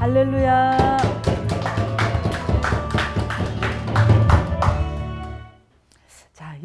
할렐루야. 자,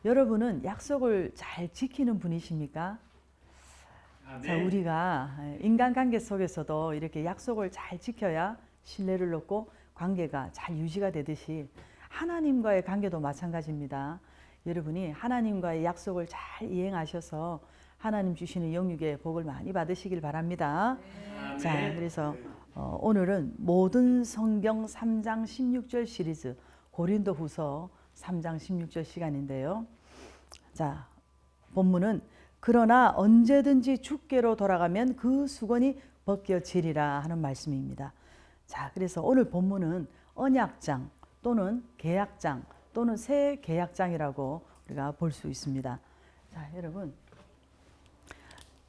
여러분은 약속을 잘 지키는 분이십니까? 자, 우리가 인간관계 속에서도 이렇게 약속을 잘 지켜야 신뢰를 얻고 관계가 잘 유지가 되듯이 하나님과의 관계도 마찬가지입니다. 여러분이 하나님과의 약속을 잘 이행하셔서 하나님 주시는 영육의 복을 많이 받으시길 바랍니다. 자, 그래서 오늘은 모든 성경 3장 16절 시리즈 고린도후서 3장 16절 시간인데요. 자, 본문은 그러나 언제든지 주께로 돌아가면 그 수건이 벗겨지리라 하는 말씀입니다. 자, 그래서 오늘 본문은 언약장 또는 계약장 또는 새 계약장이라고 우리가 볼 수 있습니다. 자, 여러분,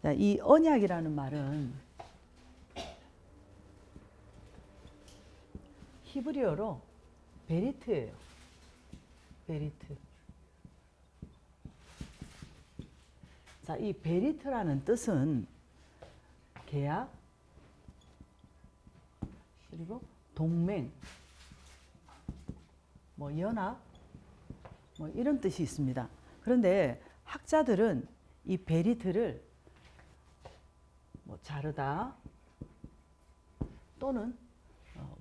자, 이 언약이라는 말은 히브리어로 베리트예요. 베리트. 자, 이 베리트라는 뜻은 계약, 그리고 동맹, 연합, 이런 뜻이 있습니다. 그런데 학자들은 이 베리트를 자르다 또는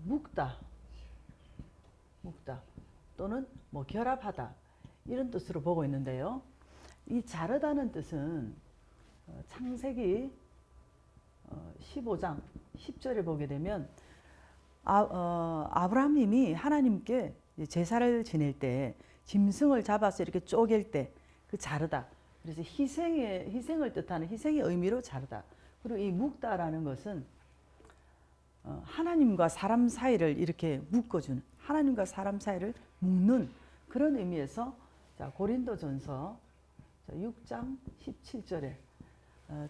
묶다 또는 결합하다 이런 뜻으로 보고 있는데요. 이 자르다는 뜻은 창세기 15장 10절에 보게 되면 아브라함님이 하나님께 제사를 지낼 때 짐승을 잡아서 이렇게 쪼갤 때 그 자르다, 그래서 희생을 뜻하는 희생의 의미로 자르다. 그리고 이 묶다라는 것은 하나님과 사람 사이를 이렇게 묶어주는, 하나님과 사람 사이를 묶는 그런 의미에서 자, 고린도전서 6장 17절에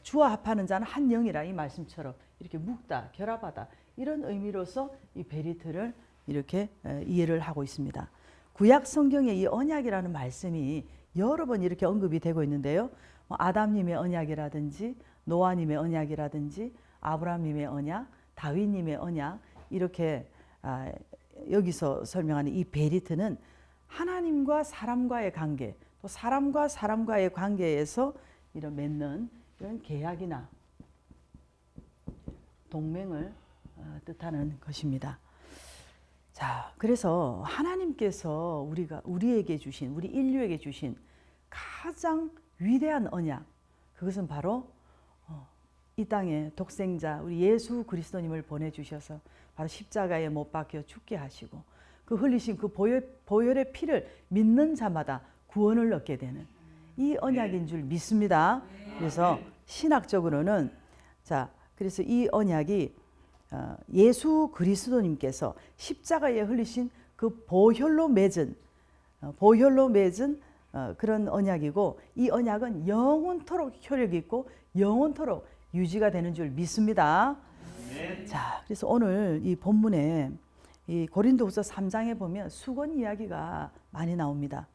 주와 합하는 자는 한 영이라 이 말씀처럼 이렇게 묶다, 결합하다 이런 의미로서 이 베리트를 이렇게 이해를 하고 있습니다. 구약 성경에 이 언약이라는 말씀이 여러 번 이렇게 언급이 되고 있는데요. 아담님의 언약이라든지 노아님의 언약이라든지 아브라함님의 언약, 다윗님의 언약 이렇게 여기서 설명하는 이 베리트는 하나님과 사람과의 관계, 또 사람과 사람과의 관계에서 이런 맺는 이런 계약이나 동맹을 뜻하는 것입니다. 자, 그래서 하나님께서 우리에게 주신, 우리 인류에게 주신 가장 위대한 언약, 그것은 바로 이 땅에 독생자 우리 예수 그리스도님을 보내주셔서 바로 십자가에 못 박혀 죽게 하시고 그 흘리신 그 보혈의 피를 믿는 자마다 구원을 얻게 되는 이 언약인 줄 믿습니다. 그래서 신학적으로는 그래서 이 언약이 예수 그리스도님께서 십자가에 흘리신 그 보혈로 맺은 그런 언약이고 이 언약은 영원토록 효력이 있고 영원토록 유지가 되는 줄 믿습니다. 자, 그래서 오늘 이 본문에 이 고린도후서 3장에 보면 수건 이야기가 많이 나옵니다.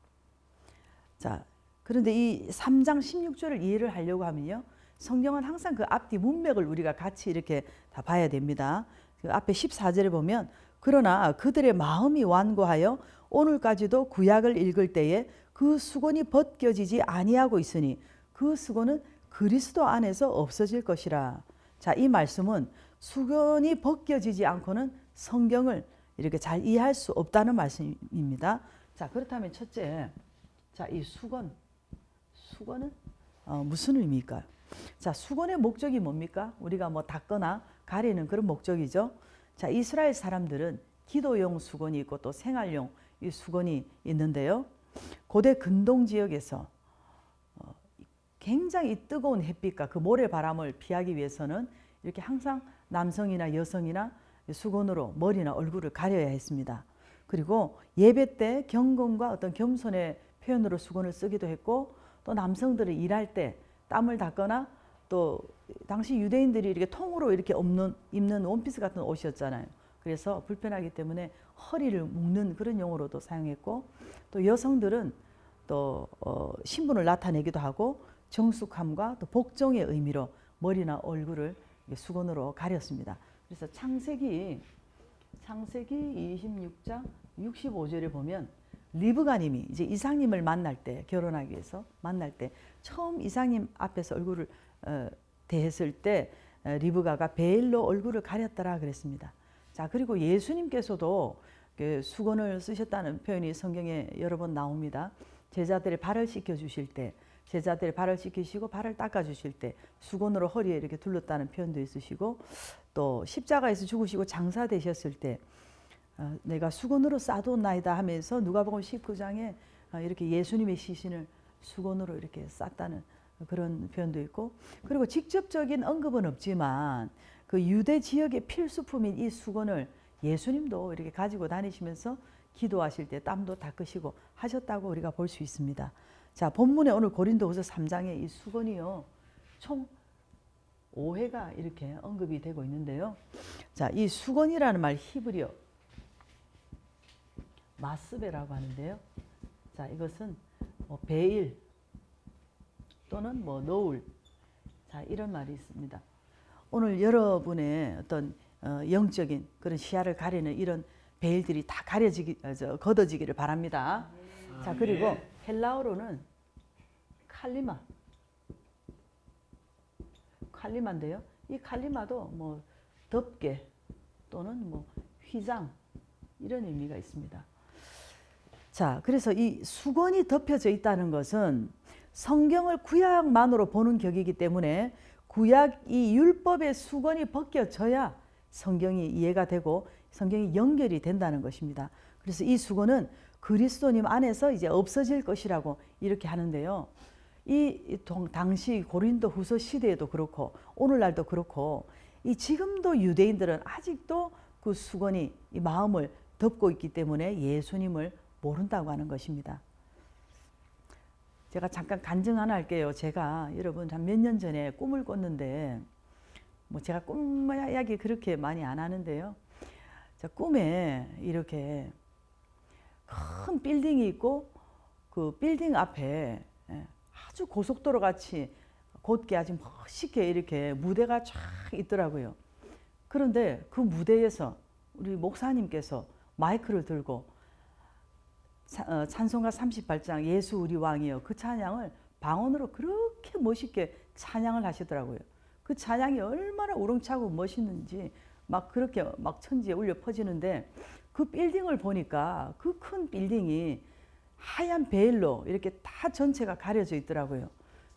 자, 그런데 이 3장 16절을 이해를 하려고 하면요. 성경은 항상 그 앞뒤 문맥을 우리가 같이 이렇게 다 봐야 됩니다. 그 앞에 14절에 보면 그러나 그들의 마음이 완고하여 오늘까지도 구약을 읽을 때에 그 수건이 벗겨지지 아니하고 있으니 그 수건은 그리스도 안에서 없어질 것이라. 자, 이 말씀은 수건이 벗겨지지 않고는 성경을 이렇게 잘 이해할 수 없다는 말씀입니다. 자, 그렇다면 첫째, 자, 이 수건은 무슨 의미일까요? 자, 수건의 목적이 뭡니까? 우리가 닦거나 가리는 그런 목적이죠. 자, 이스라엘 사람들은 기도용 수건이 있고 또 생활용 이 수건이 있는데요. 고대 근동 지역에서 굉장히 뜨거운 햇빛과 그 모래바람을 피하기 위해서는 이렇게 항상 남성이나 여성이나 수건으로 머리나 얼굴을 가려야 했습니다. 그리고 예배 때 경건과 어떤 겸손의 표현으로 수건을 쓰기도 했고 또 남성들이 일할 때 땀을 닦거나 또 당시 유대인들이 이렇게 통으로 이렇게 입는 원피스 같은 옷이었잖아요. 그래서 불편하기 때문에 허리를 묶는 그런 용어로도 사용했고 또 여성들은 또 신분을 나타내기도 하고 정숙함과 또 복종의 의미로 머리나 얼굴을 수건으로 가렸습니다. 그래서 창세기 26장 65절에 보면 리브가님이 이제 이삭님을 만날 때, 결혼하기 위해서 만날 때 처음 이삭님 앞에서 얼굴을 대했을 때 리브가가 베일로 얼굴을 가렸더라 그랬습니다. 자, 그리고 예수님께서도 그 수건을 쓰셨다는 표현이 성경에 여러 번 나옵니다. 제자들의 발을 씻겨 주실 때, 제자들의 발을 씻기시고 발을 닦아 주실 때 수건으로 허리에 이렇게 둘렀다는 표현도 있으시고, 또 십자가에서 죽으시고 장사되셨을 때 내가 수건으로 싸도나이다 하면서 누가복음 19장에 이렇게 예수님의 시신을 수건으로 이렇게 쌌다는 그런 표현도 있고, 그리고 직접적인 언급은 없지만 그 유대 지역의 필수품인 이 수건을 예수님도 이렇게 가지고 다니시면서 기도하실 때 땀도 닦으시고 하셨다고 우리가 볼 수 있습니다. 자, 본문에 오늘 고린도후서 3장에 이 수건이요, 총 5회가 이렇게 언급이 되고 있는데요. 자, 이 수건이라는 말 히브리어 마스베라고 하는데요. 자, 이것은 뭐 베일 또는 뭐 너울, 자, 이런 말이 있습니다. 오늘 여러분의 어떤 영적인 그런 시야를 가리는 이런 베일들이 다 걷어지기를 바랍니다. 자, 그리고 헬라어로는 칼리마인데요. 이 칼리마도 뭐 덮개 또는 뭐 휘장 이런 의미가 있습니다. 자, 그래서 이 수건이 덮여져 있다는 것은 성경을 구약만으로 보는 격이기 때문에 구약 이 율법의 수건이 벗겨져야 성경이 이해가 되고 성경이 연결이 된다는 것입니다. 그래서 이 수건은 그리스도님 안에서 이제 없어질 것이라고 이렇게 하는데요. 이 당시 고린도 후서 시대에도 그렇고 오늘날도 그렇고 이 지금도 유대인들은 아직도 그 수건이 이 마음을 덮고 있기 때문에 예수님을 모른다고 하는 것입니다. 제가 잠깐 간증 하나 할게요. 제가 여러분 한 몇 년 전에 꿈을 꿨는데, 뭐 제가 꿈 이야기 그렇게 많이 안 하는데요. 자, 꿈에 이렇게 큰 빌딩이 있고 그 빌딩 앞에 아주 고속도로 같이 곧게 아주 멋있게 이렇게 무대가 쫙 있더라고요. 그런데 그 무대에서 우리 목사님께서 마이크를 들고 찬송가 38장 예수 우리 왕이여, 그 찬양을 방언으로 그렇게 멋있게 찬양을 하시더라고요. 그 찬양이 얼마나 우렁차고 멋있는지 막 그렇게 막 천지에 울려 퍼지는데, 그 빌딩을 보니까 그 큰 빌딩이 하얀 베일로 이렇게 다 전체가 가려져 있더라고요.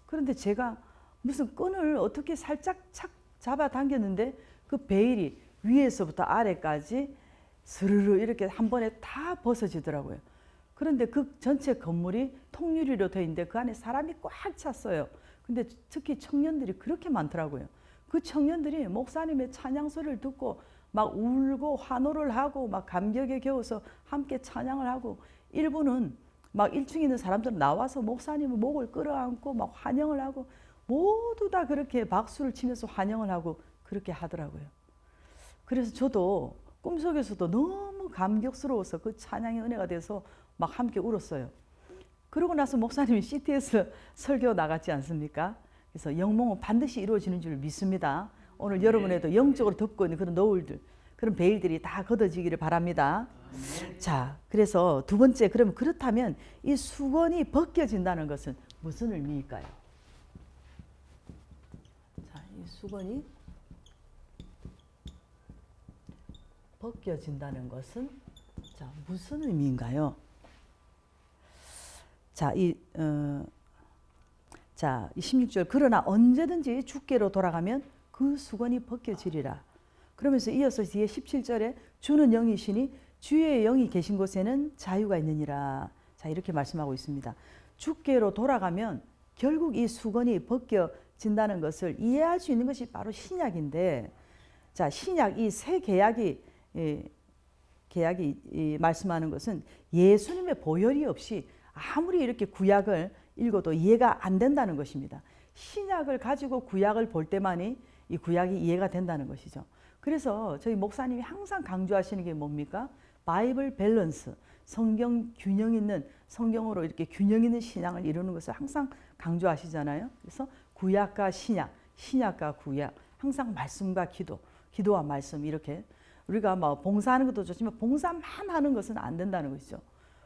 그런데 제가 무슨 끈을 어떻게 살짝 착 잡아 당겼는데 그 베일이 위에서부터 아래까지 스르르 이렇게 한 번에 다 벗어지더라고요. 그런데 그 전체 건물이 통유리로 되어 있는데 그 안에 사람이 꽉 찼어요. 근데 특히 청년들이 그렇게 많더라고요. 그 청년들이 목사님의 찬양 소리를 듣고 막 울고 환호를 하고 막 감격에 겨워서 함께 찬양을 하고, 일부는 막 1층에 있는 사람들은 나와서 목사님의 목을 끌어안고 막 환영을 하고, 모두 다 그렇게 박수를 치면서 환영을 하고 그렇게 하더라고요. 그래서 저도 꿈속에서도 너무 감격스러워서 그 찬양의 은혜가 돼서 막 함께 울었어요. 그러고 나서 목사님이 CT에서 설교 나갔지 않습니까? 그래서 영몽은 반드시 이루어지는 줄 믿습니다. 오늘 여러분에도 영적으로 덮고 있는 그런 너울들, 그런 베일들이 다 걷어지기를 바랍니다. 자, 그래서 두 번째, 그러면 그렇다면 이 수건이 벗겨진다는 것은 무슨 의미일까요? 자, 이 수건이 벗겨진다는 것은 자, 무슨 의미인가요? 자, 이 16절, 그러나 언제든지 주께로 돌아가면 그 수건이 벗겨지리라. 그러면서 이어서 뒤에 17절에 주는 영이시니 주의 영이 계신 곳에는 자유가 있느니라. 자, 이렇게 말씀하고 있습니다. 주께로 돌아가면 결국 이 수건이 벗겨진다는 것을 이해할 수 있는 것이 바로 신약인데, 자, 신약 이 새 계약이 말씀하는 것은 예수님의 보혈이 없이 아무리 이렇게 구약을 읽어도 이해가 안 된다는 것입니다. 신약을 가지고 구약을 볼 때만이 이 구약이 이해가 된다는 것이죠. 그래서 저희 목사님이 항상 강조하시는 게 뭡니까? 바이블 밸런스, 성경 균형 있는, 성경으로 이렇게 균형 있는 신앙을 이루는 것을 항상 강조하시잖아요. 그래서 구약과 신약, 신약과 구약 항상 말씀과 기도와 말씀 이렇게 우리가 뭐 봉사하는 것도 좋지만 봉사만 하는 것은 안 된다는 것이죠.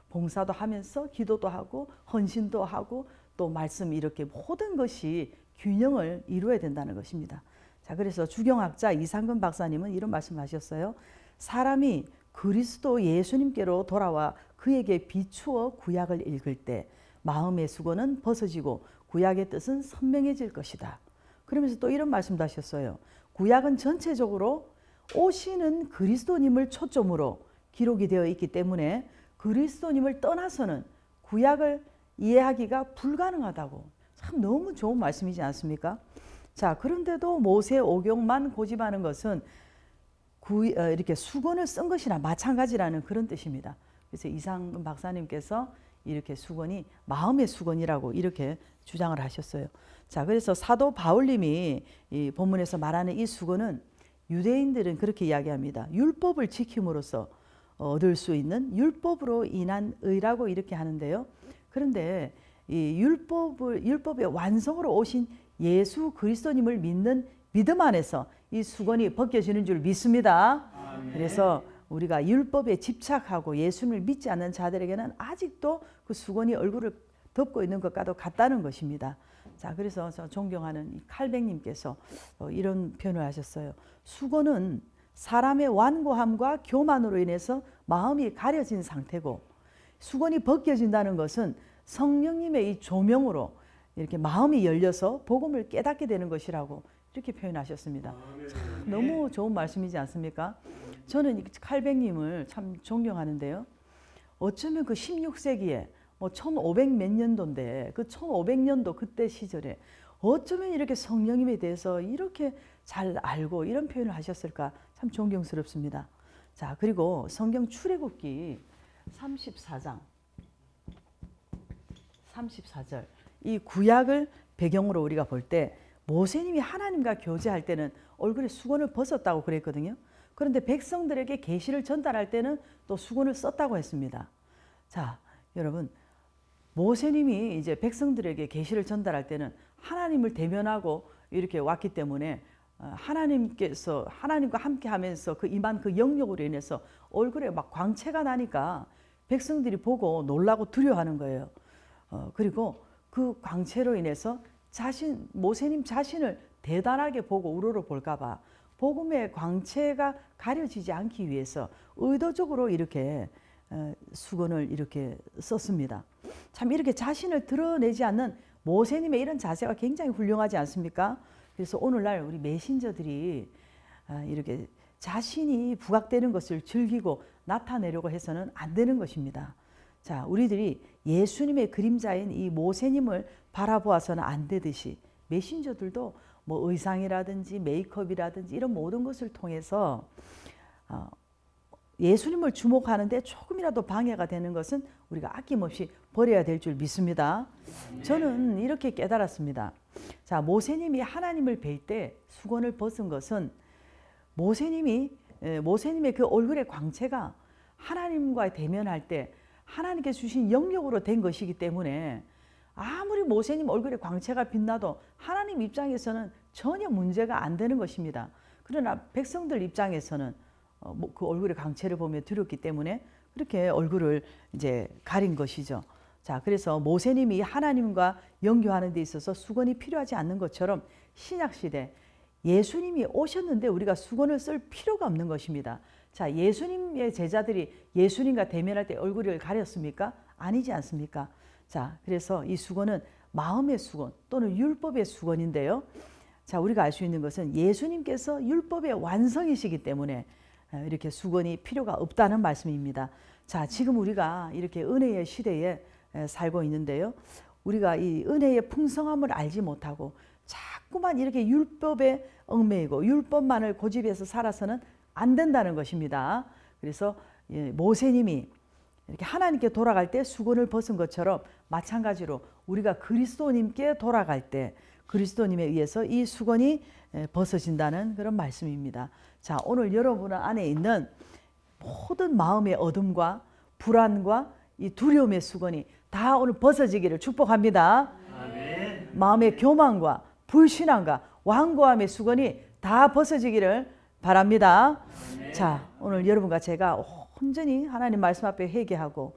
봉사도 하면서 기도도 하고 헌신도 하고 또 말씀 이렇게 모든 것이 균형을 이루어야 된다는 것입니다. 자, 그래서 주경학자 이상근 박사님은 이런 말씀하셨어요. 사람이 그리스도 예수님께로 돌아와 그에게 비추어 구약을 읽을 때 마음의 수고는 벗어지고 구약의 뜻은 선명해질 것이다. 그러면서 또 이런 말씀도 하셨어요. 구약은 전체적으로 오시는 그리스도님을 초점으로 기록이 되어 있기 때문에 그리스도님을 떠나서는 구약을 이해하기가 불가능하다고. 참 너무 좋은 말씀이지 않습니까? 자, 그런데도 모세 오경만 고집하는 것은 이렇게 수건을 쓴 것이나 마찬가지라는 그런 뜻입니다. 그래서 이상근 박사님께서 이렇게 수건이 마음의 수건이라고 이렇게 주장을 하셨어요. 자, 그래서 사도 바울님이 이 본문에서 말하는 이 수건은 유대인들은 그렇게 이야기합니다. 율법을 지킴으로써 얻을 수 있는 율법으로 인한 의라고 이렇게 하는데요. 그런데 이 율법의 완성으로 오신 예수 그리스도님을 믿는 믿음 안에서 이 수건이 벗겨지는 줄 믿습니다. 아멘. 그래서 우리가 율법에 집착하고 예수님을 믿지 않는 자들에게는 아직도 그 수건이 얼굴을 덮고 있는 것과도 같다는 것입니다. 자, 그래서 저 존경하는 칼뱅님께서 이런 표현을 하셨어요. 수건은 사람의 완고함과 교만으로 인해서 마음이 가려진 상태고, 수건이 벗겨진다는 것은 성령님의 이 조명으로 이렇게 마음이 열려서 복음을 깨닫게 되는 것이라고 이렇게 표현하셨습니다. 참 너무 좋은 말씀이지 않습니까? 저는 칼뱅님을 참 존경하는데요. 어쩌면 그 16세기에 뭐 1500 몇 년도인데 그 1500년도 그때 시절에 어쩌면 이렇게 성령님에 대해서 이렇게 잘 알고 이런 표현을 하셨을까 참 존경스럽습니다. 자, 그리고 성경 출애굽기 34장 34절 이 구약을 배경으로 우리가 볼 때 모세님이 하나님과 교제할 때는 얼굴에 수건을 벗었다고 그랬거든요. 그런데 백성들에게 계시를 전달할 때는 또 수건을 썼다고 했습니다. 자, 여러분, 모세님이 이제 백성들에게 계시를 전달할 때는 하나님을 대면하고 이렇게 왔기 때문에 하나님께서 하나님과 함께 하면서 그 임한 그 영역으로 인해서 얼굴에 막 광채가 나니까 백성들이 보고 놀라고 두려워하는 거예요. 그리고 그 광채로 인해서 모세님 자신을 대단하게 보고 우러러볼까 봐 복음의 광채가 가려지지 않기 위해서 의도적으로 이렇게 수건을 이렇게 썼습니다. 참 이렇게 자신을 드러내지 않는 모세님의 이런 자세가 굉장히 훌륭하지 않습니까? 그래서 오늘날 우리 메신저들이 이렇게 자신이 부각되는 것을 즐기고 나타내려고 해서는 안 되는 것입니다. 자, 우리들이 예수님의 그림자인 이 모세님을 바라보아서는 안 되듯이 메신저들도 뭐 의상이라든지 메이크업이라든지 이런 모든 것을 통해서 예수님을 주목하는데 조금이라도 방해가 되는 것은 우리가 아낌없이 버려야 될 줄 믿습니다. 저는 이렇게 깨달았습니다. 자, 모세님이 하나님을 뵐 때 수건을 벗은 것은 모세님의 그 얼굴의 광채가 하나님과 대면할 때 하나님께 주신 영역으로 된 것이기 때문에 아무리 모세님 얼굴에 광채가 빛나도 하나님 입장에서는 전혀 문제가 안 되는 것입니다. 그러나 백성들 입장에서는 그 얼굴의 광채를 보며 두렵기 때문에 그렇게 얼굴을 이제 가린 것이죠. 자, 그래서 모세님이 하나님과 연교하는 데 있어서 수건이 필요하지 않는 것처럼 신약시대 예수님이 오셨는데 우리가 수건을 쓸 필요가 없는 것입니다. 자, 예수님의 제자들이 예수님과 대면할 때 얼굴을 가렸습니까? 아니지 않습니까? 자, 그래서 이 수건은 마음의 수건 또는 율법의 수건인데요. 자, 우리가 알 수 있는 것은 예수님께서 율법의 완성이시기 때문에 이렇게 수건이 필요가 없다는 말씀입니다. 자, 지금 우리가 이렇게 은혜의 시대에 살고 있는데요. 우리가 이 은혜의 풍성함을 알지 못하고 자꾸만 이렇게 율법에 얽매이고 율법만을 고집해서 살아서는 안 된다는 것입니다. 그래서 모세님이 이렇게 하나님께 돌아갈 때 수건을 벗은 것처럼 마찬가지로 우리가 그리스도님께 돌아갈 때 그리스도님에 의해서 이 수건이 벗어진다는 그런 말씀입니다. 자, 오늘 여러분 안에 있는 모든 마음의 어둠과 불안과 이 두려움의 수건이 다 오늘 벗어지기를 축복합니다. 아멘. 마음의 교만과 불신앙과 완고함의 수건이 다 벗어지기를 바랍니다. 자, 오늘 여러분과 제가 온전히 하나님 말씀 앞에 회개하고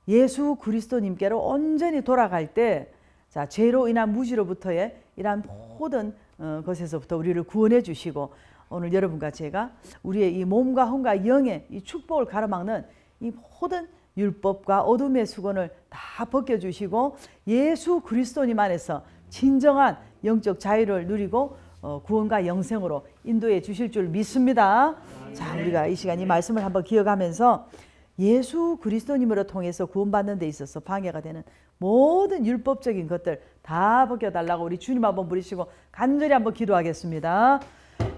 예수 그리스도님께로 온전히 돌아갈 때, 자, 죄로 인한 무지로부터의 이러한 모든 것에서부터 우리를 구원해 주시고, 오늘 여러분과 제가 우리의 이 몸과 혼과 영의 이 축복을 가로막는 이 모든 율법과 어둠의 수건을 다 벗겨주시고 예수 그리스도님 안에서 진정한 영적 자유를 누리고 구원과 영생으로 인도해 주실 줄 믿습니다. 자, 우리가 이 시간 이 말씀을 한번 기억하면서 예수 그리스도님으로 통해서 구원받는 데 있어서 방해가 되는 모든 율법적인 것들 다 벗겨달라고 우리 주님 한번 부르시고 간절히 한번 기도하겠습니다.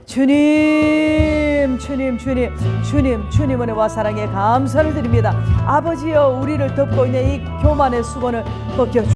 주님, 주님, 주님, 주님, 주님 은혜와 사랑에 감사를 드립니다. 아버지여, 우리를 덮고 있는 이 교만의 수건을 벗겨